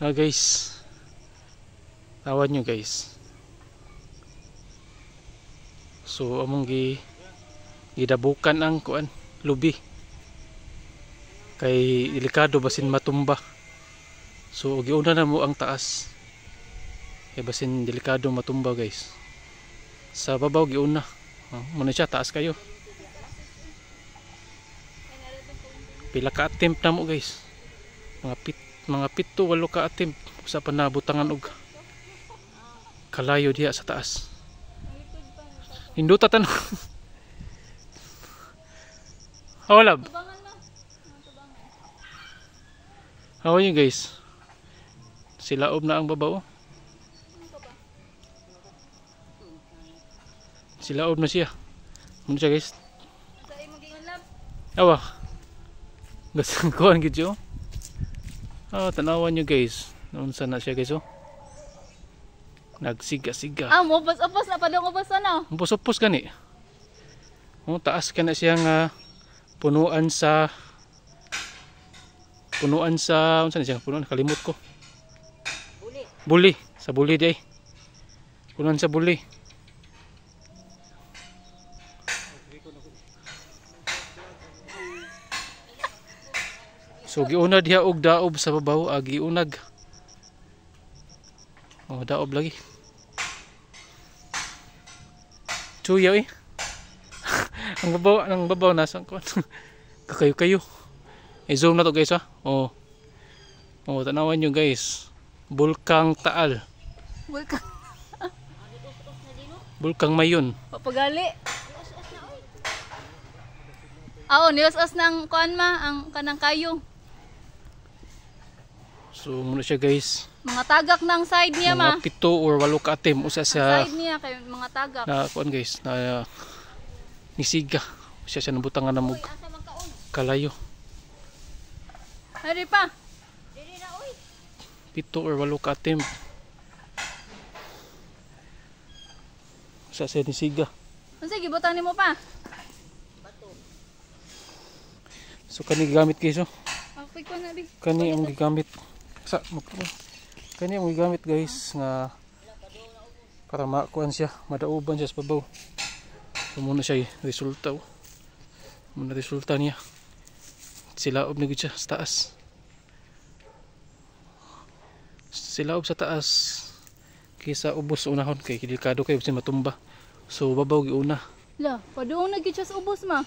Guys, tawan nyo guys. So among gidabukan ang kuan lubi kay delikado basin matumba. So giuna na mo ang taas kay basin delikado matumba guys. Sa babaw giuna muna siya taas kayo. Pila ka attempt na mo guys, mga pito walo ka attempt sa panabutangan og kalayo diha sa taas. Hinduta tan. Hawalab. How are you guys? Silaob na ang babaw. Silaob na siya. Ano siya guys? Awa. Gasang kuhan gidyo. Tanawan nyo guys. Naunsa na siya guys oh. Nagsiga-siga. Upos na padong upos na. Upos gani. Taas ka na siyang punuan sa unsa na siya? Punuan kalimot ko. Buli. Sa buli day. Punuan sa buli. So giunad diha og daob sa babaw, giunag. Daob lagi. Chuyaw eh. ang babaw nasa kuan. Kakayo-kayo. I-zoom na to guys ha. Tanawan nyo guys. Bulkang Taal. Bulkang Mayon. Papagali. Niwas-os ng kuan ang kanang kayo. So muna siya guys. Mga tagak ng side niya mga 7 or 8 ka atem usa sa side niya kay mga tagak. Na kuan guys, na nisiga. Siya nabutangan na mog kalayo. Hari pa. Dili na oy. 7 or 8 ka atem. Usa sa nisiga. Unsa gibutan nimo pa? Bato. So kani gigamit guys oh. Pagpig ko na bi. Kani ang gigamit. Kani ang gigamit guys nga para makuan siya, madauban siya sa babaw. So muna siya resulta oh. Muna resulta niya. Silaob na gud siya sa taas. Silaob sa taas kaysa ubos unahon kay delikado kay bisan matumba. So babaw giuna. La, padung na gid siya sa ubos ma.